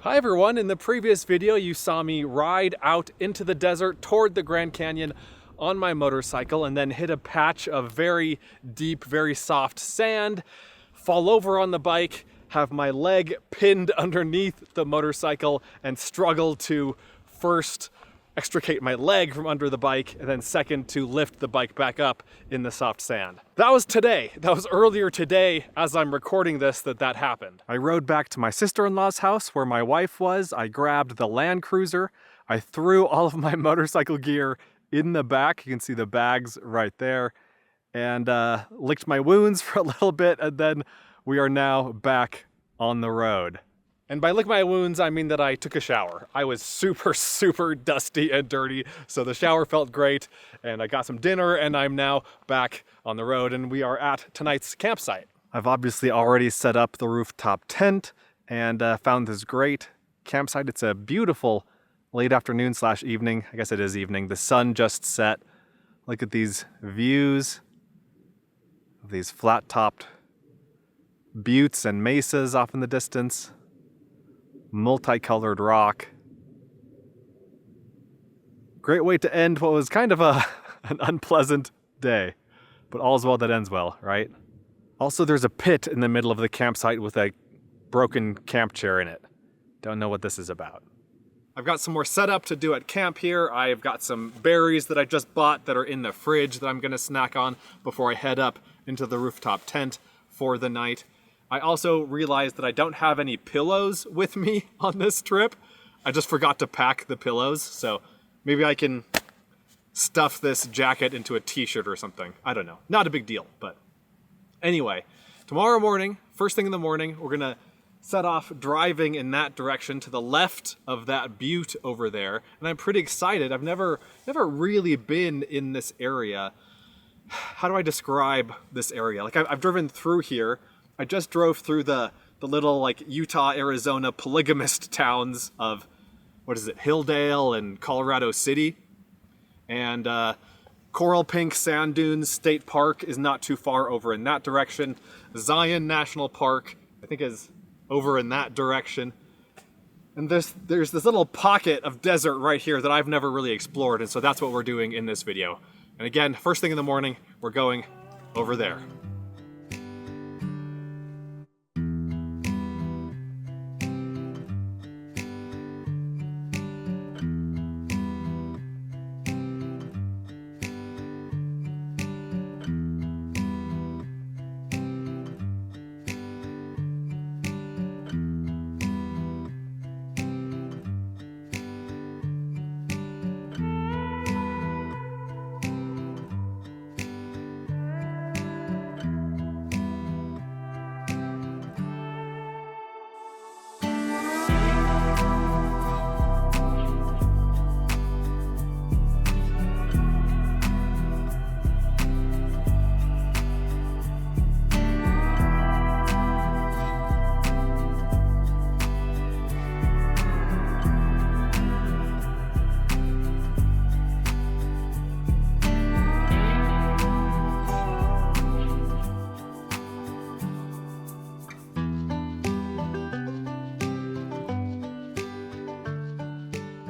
Hi everyone, in the previous video you saw me ride out into the desert toward the Grand Canyon on my motorcycle and then hit a patch of very deep, very soft sand, fall over on the bike, have my leg pinned underneath the motorcycle and struggle to first extricate my leg from under the bike and then second to lift the bike back up in the soft sand. That was today. That was earlier today as I'm recording this that happened. I rode back to my sister-in-law's house where my wife was. I grabbed the Land Cruiser. I threw all of my motorcycle gear in the back. You can see the bags right there, and licked my wounds for a little bit, and then we are now back on the road. And by lick my wounds, I mean that I took a shower. I was super dusty and dirty, so the shower felt great, and I got some dinner, and I'm now back on the road, and we are at tonight's campsite. I've obviously already set up the rooftop tent and found this great campsite. It's a beautiful late afternoon / evening. I guess it is evening. The sun just set. Look at these views of these flat-topped buttes and mesas off in the distance. Multicolored rock. Great way to end what was kind of an unpleasant day, but all's well that ends well, right? Also, there's a pit in the middle of the campsite with a broken camp chair in it. Don't know what this is about. I've got some more setup to do at camp here. I've got some berries that I just bought that are in the fridge that I'm gonna snack on before I head up into the rooftop tent for the night. I also realized that I don't have any pillows with me on this trip. I just forgot to pack the pillows, so maybe I can stuff this jacket into a t-shirt or something. I don't know. Not a big deal, but anyway, tomorrow morning, first thing in the morning, we're gonna set off driving in that direction to the left of that butte over there, and I'm pretty excited. I've never really been in this area. How do I describe this area? Like I've driven through here. I just drove through the little like Utah, Arizona polygamist towns of, what is it, Hilldale and Colorado City. And Coral Pink Sand Dunes State Park is not too far over in that direction. Zion National Park, I think, is over in that direction. And there's this little pocket of desert right here that I've never really explored, and so that's what we're doing in this video. And again, first thing in the morning, we're going over there.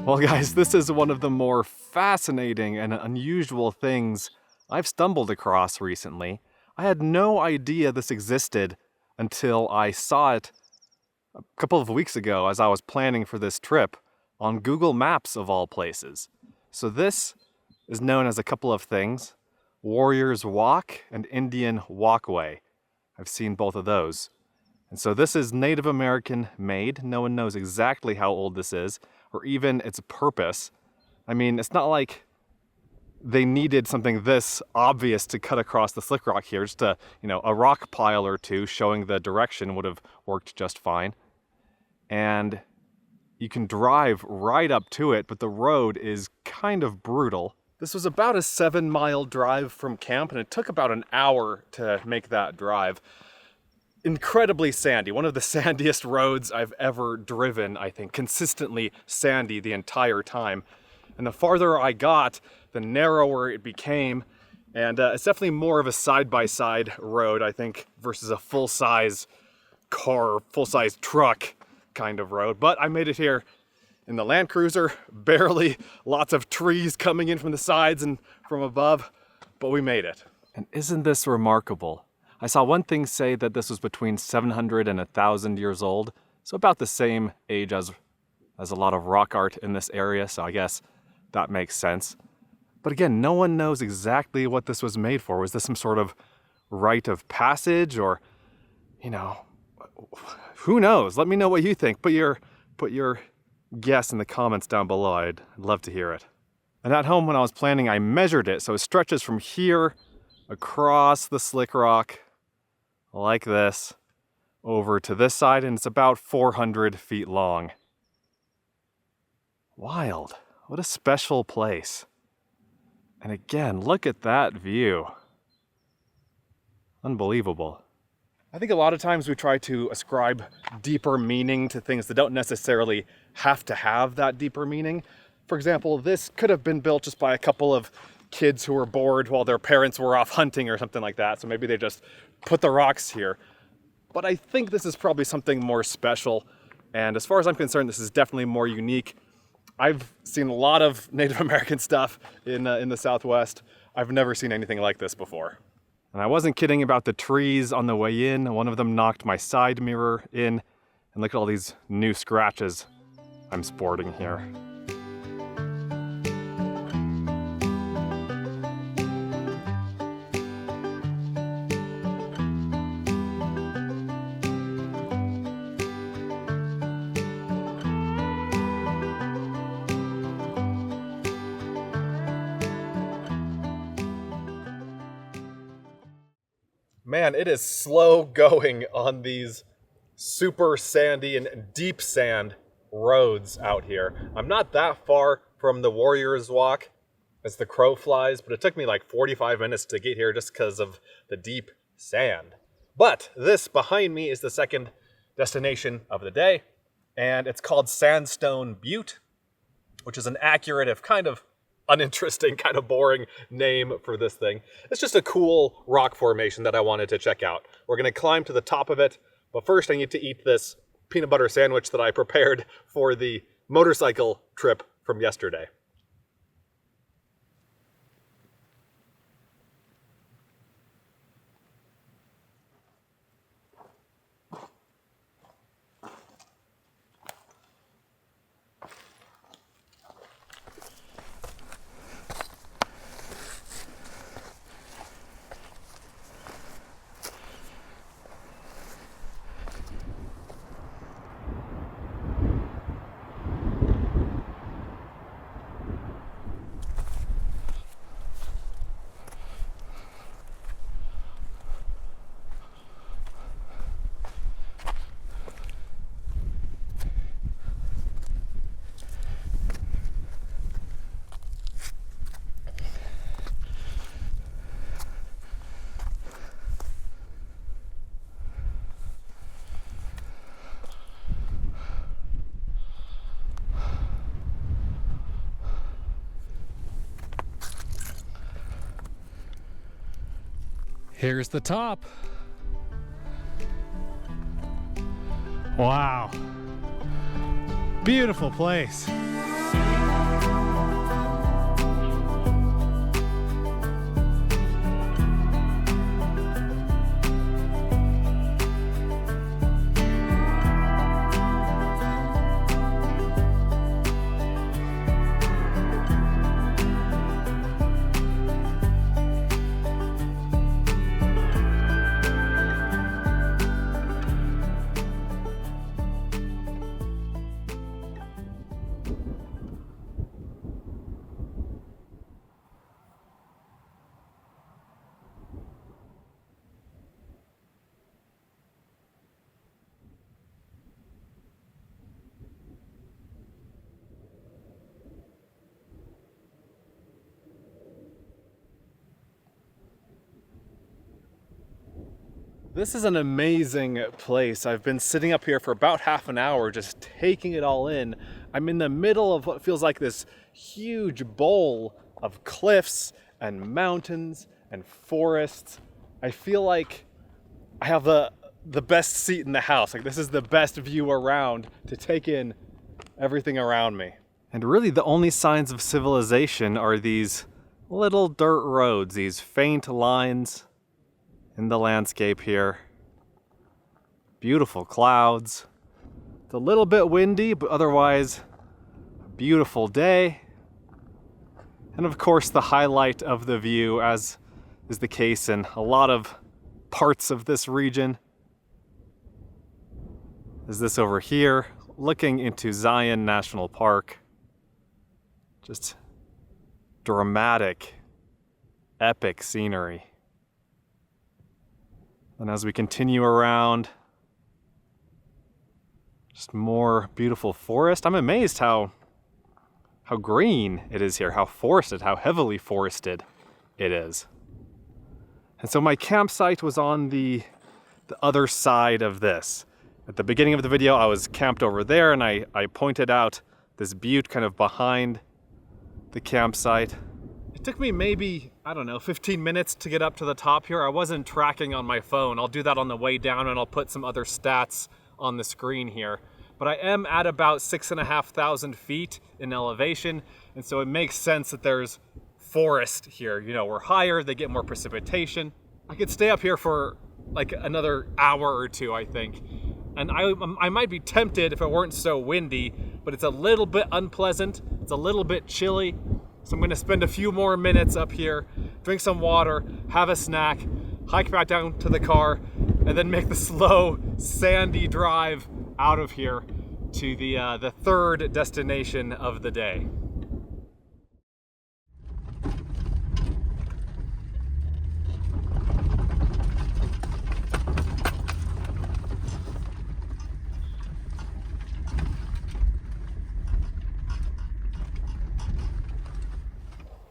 Well guys, this is one of the more fascinating and unusual things I've stumbled across recently. I had no idea this existed until I saw it a couple of weeks ago as I was planning for this trip on Google Maps of all places. So this is known as a couple of things: Warrior's Walk and Indian Walkway. I've seen both of those. And so this is Native American made. No one knows exactly how old this is, or even its purpose. I mean, it's not like they needed something this obvious to cut across the slick rock here. Just a rock pile or two showing the direction would have worked just fine. And you can drive right up to it, but the road is kind of brutal. This was about a 7-mile drive from camp, and it took about an hour to make that drive. Incredibly sandy, one of the sandiest roads I've ever driven, I think. Consistently sandy the entire time. And the farther I got, the narrower it became. And it's definitely more of a side-by-side road, I think, versus a full-size car, full-size truck kind of road, but I made it here in the Land Cruiser, barely, lots of trees coming in from the sides and from above, but we made it. And isn't this remarkable? I saw one thing say that this was between 700 and 1,000 years old, so about the same age as a lot of rock art in this area, so I guess that makes sense. But again, no one knows exactly what this was made for. Was this some sort of rite of passage, or, you know, who knows? Let me know what you think. Put your guess in the comments down below. I'd love to hear it. And at home when I was planning, I measured it, so it stretches from here across the slick rock like this over to this side, and it's about 400 feet long. Wild. What a special place. And again, look at that view. Unbelievable. I think a lot of times we try to ascribe deeper meaning to things that don't necessarily have to have that deeper meaning. For example, this could have been built just by a couple of kids who were bored while their parents were off hunting or something like that. So maybe they just put the rocks here. But I think this is probably something more special. And as far as I'm concerned, this is definitely more unique. I've seen a lot of Native American stuff in the Southwest. I've never seen anything like this before. And I wasn't kidding about the trees on the way in. One of them knocked my side mirror in. And look at all these new scratches I'm sporting here. Man, it is slow going on these super sandy and deep sand roads out here. I'm not that far from the Warrior's Walk as the crow flies, but it took me like 45 minutes to get here just because of the deep sand. But this behind me is the second destination of the day, and it's called Sandstone Butte, which is an accurate, if kind of uninteresting, kind of boring name for this thing. It's just a cool rock formation that I wanted to check out. We're going to climb to the top of it, but first I need to eat this peanut butter sandwich that I prepared for the motorcycle trip from yesterday. Here's the top. Wow. Beautiful place. This is an amazing place. I've been sitting up here for about half an hour just taking it all in. I'm in the middle of what feels like this huge bowl of cliffs and mountains and forests. I feel like I have the best seat in the house. Like, this is the best view around to take in everything around me. And really the only signs of civilization are these little dirt roads, these faint lines in the landscape here. Beautiful clouds. It's a little bit windy, but otherwise a beautiful day. And of course the highlight of the view, as is the case in a lot of parts of this region, is this over here, looking into Zion National Park. Just dramatic, epic scenery. And as we continue around, just more beautiful forest. I'm amazed how green it is here, how forested, how heavily forested it is. And so my campsite was on the other side of this. At the beginning of the video, I was camped over there, and I pointed out this butte kind of behind the campsite. It took me maybe, I don't know, 15 minutes to get up to the top here. I wasn't tracking on my phone. I'll do that on the way down, and I'll put some other stats on the screen here. But I am at about 6,500 feet in elevation, and so it makes sense that there's forest here. You know, we're higher, they get more precipitation. I could stay up here for like another hour or two, I think. And I might be tempted if it weren't so windy, but it's a little bit unpleasant. It's a little bit chilly. So I'm gonna spend a few more minutes up here, drink some water, have a snack, hike back down to the car, and then make the slow, sandy drive out of here to the third destination of the day.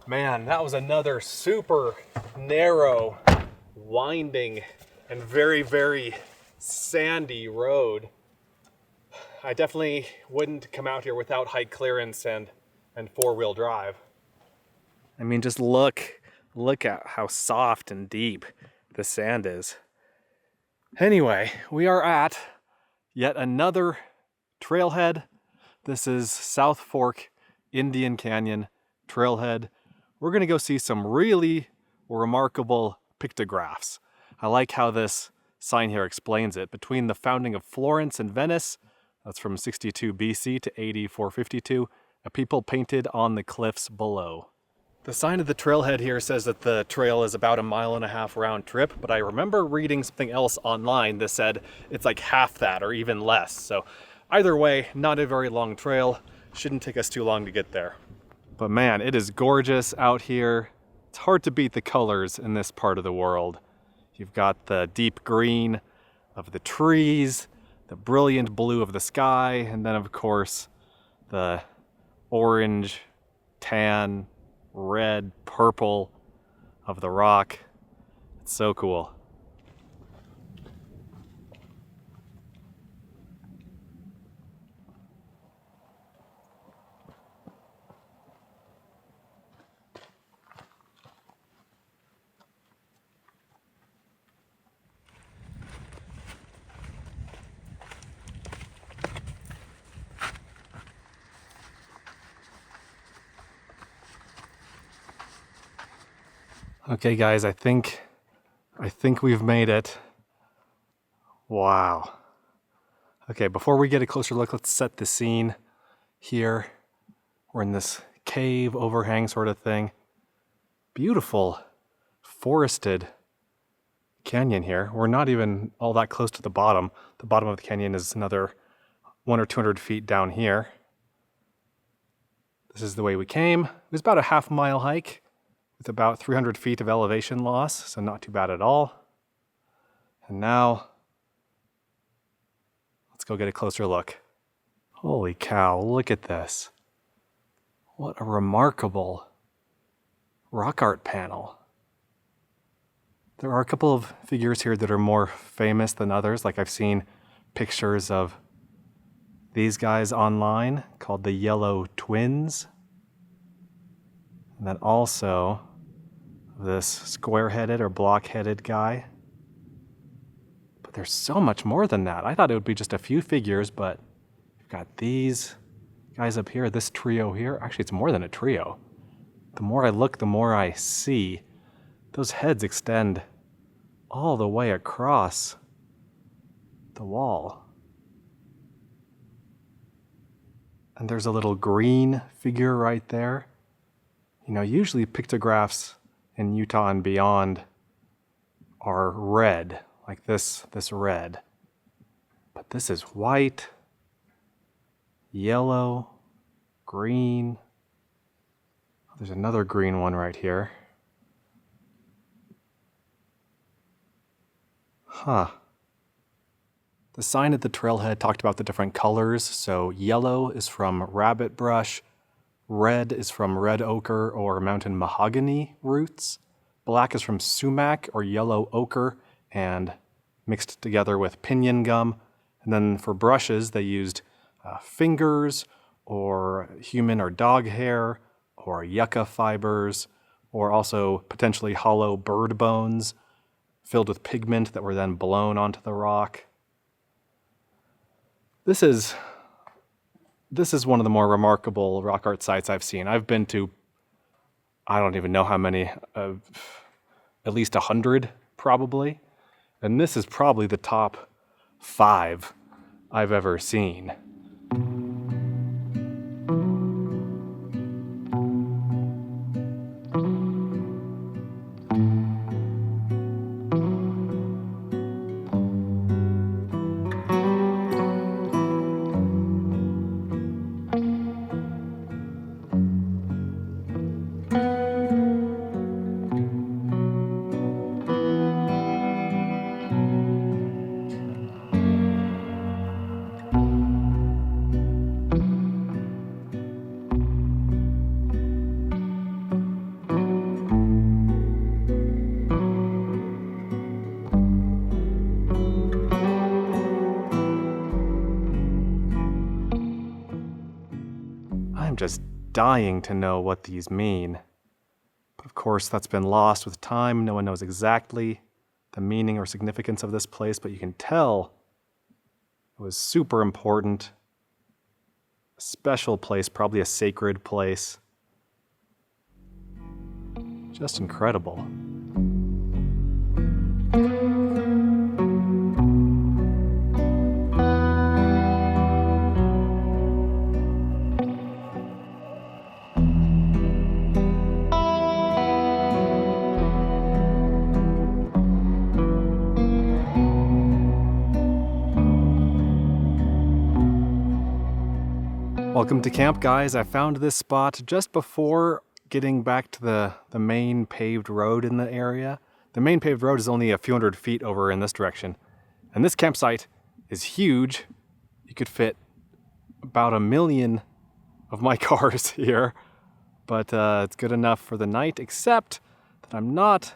Man, that was another super narrow, winding, and very, very sandy road. I definitely wouldn't come out here without height clearance and four-wheel drive. I mean, just look at how soft and deep the sand is. Anyway, we are at yet another trailhead. This is South Fork Indian Canyon trailhead. We're gonna go see some really remarkable pictographs. I like how this sign here explains it. Between the founding of Florence and Venice, that's from 62 BC to AD 452, a people painted on the cliffs below. The sign of the trailhead here says that the trail is about 1.5 miles round trip, but I remember reading something else online that said it's like half that or even less. So either way, not a very long trail. Shouldn't take us too long to get there. But man, it is gorgeous out here. It's hard to beat the colors in this part of the world. You've got the deep green of the trees, the brilliant blue of the sky, and then of course the orange, tan, red, purple of the rock. It's so cool. Okay guys, I think we've made it. Wow. Okay, before we get a closer look, let's set the scene here. We're in this cave overhang sort of thing. Beautiful forested canyon here. We're not even all that close to the bottom. The bottom of the canyon is another 100 or 200 feet down here. This is the way we came. It was about a half-mile hike with about 300 feet of elevation loss, so not too bad at all. And now, let's go get a closer look. Holy cow, look at this. What a remarkable rock art panel. There are a couple of figures here that are more famous than others, like I've seen pictures of these guys online called the Yellow Twins. And then also this square-headed or block-headed guy. But there's so much more than that. I thought it would be just a few figures, but you've got these guys up here, this trio here. Actually, it's more than a trio. The more I look, the more I see. Those heads extend all the way across the wall. And there's a little green figure right there. You know, usually pictographs in Utah and beyond are red, like this red. But this is white, yellow, green. There's another green one right here. Huh. The sign at the trailhead talked about the different colors. So yellow is from rabbit brush, red is from red ochre or mountain mahogany roots, black is from sumac or yellow ochre and mixed together with piñon gum. And then for brushes, they used fingers or human or dog hair or yucca fibers, or also potentially hollow bird bones filled with pigment that were then blown onto the rock. This is one of the more remarkable rock art sites I've seen. I've been to, I don't even know how many, at least 100 probably. And this is probably the top 5 I've ever seen. I'm just dying to know what these mean. But of course, that's been lost with time. No one knows exactly the meaning or significance of this place, but you can tell it was super important. A special place, probably a sacred place. Just incredible. Welcome to camp, guys. I found this spot just before getting back to the main paved road in the area. The main paved road is only a few hundred feet over in this direction. And this campsite is huge. You could fit about 1 million of my cars here. But it's good enough for the night, except that I'm not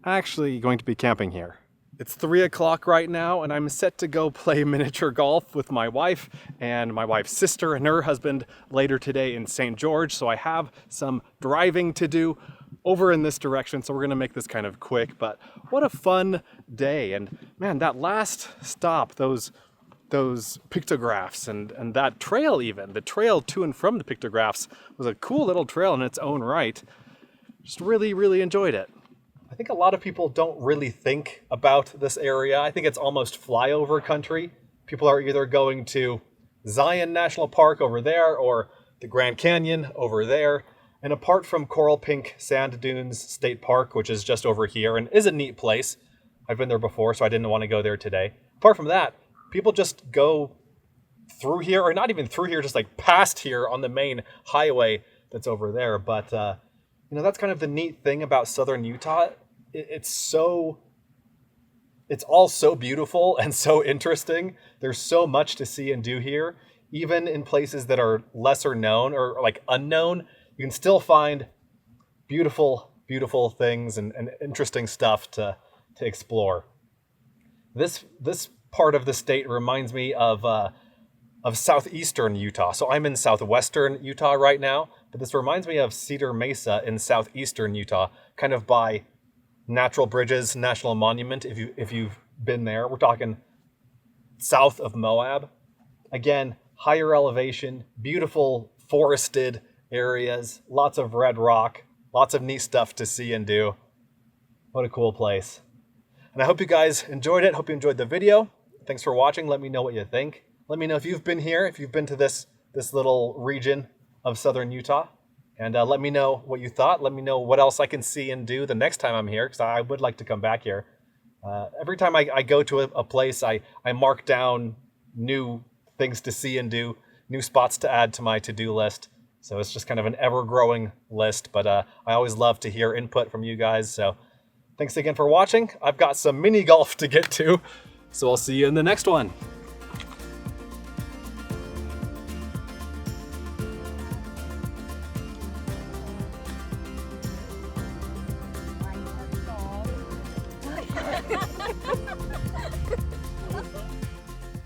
actually going to be camping here. It's 3 o'clock right now, and I'm set to go play miniature golf with my wife and my wife's sister and her husband later today in St. George. So I have some driving to do over in this direction, so we're gonna make this kind of quick, but what a fun day. And man, that last stop, those pictographs and that trail even, the trail to and from the pictographs was a cool little trail in its own right. Just really, really enjoyed it. I think a lot of people don't really think about this area. I think it's almost flyover country. People are either going to Zion National Park over there or the Grand Canyon over there. And apart from Coral Pink Sand Dunes State Park, which is just over here and is a neat place, I've been there before, so I didn't want to go there today. Apart from that, people just go through here, or not even through here, just like past here on the main highway that's over there. But that's kind of the neat thing about southern Utah. It's all so beautiful and so interesting. There's so much to see and do here. Even in places that are lesser known or like unknown, you can still find beautiful, beautiful things and interesting stuff to explore. This part of the state reminds me of southeastern Utah. So I'm in southwestern Utah right now, but this reminds me of Cedar Mesa in southeastern Utah, kind of by Natural Bridges National Monument. If you've been there. We're talking south of Moab. Again, higher elevation, beautiful forested areas, lots of red rock, lots of neat stuff to see and do. What a cool place. And I hope you guys enjoyed it. Hope you enjoyed the video. Thanks for watching. Let me know what you think. Let me know if you've been here, if you've been to this little region of southern Utah. And let me know what you thought. Let me know what else I can see and do the next time I'm here, because I would like to come back here. Every time I go to a place, I mark down new things to see and do, new spots to add to my to-do list. So it's just kind of an ever-growing list, but I always love to hear input from you guys. So thanks again for watching. I've got some mini golf to get to, so I'll see you in the next one.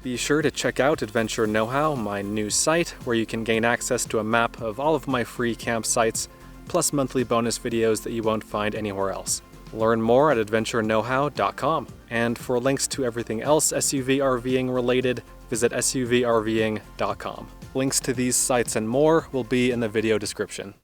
Be sure to check out Adventure Know-How, my new site, where you can gain access to a map of all of my free campsites, plus monthly bonus videos that you won't find anywhere else. Learn more at adventureknowhow.com. And for links to everything else SUV RVing related, visit suvrving.com. Links to these sites and more will be in the video description.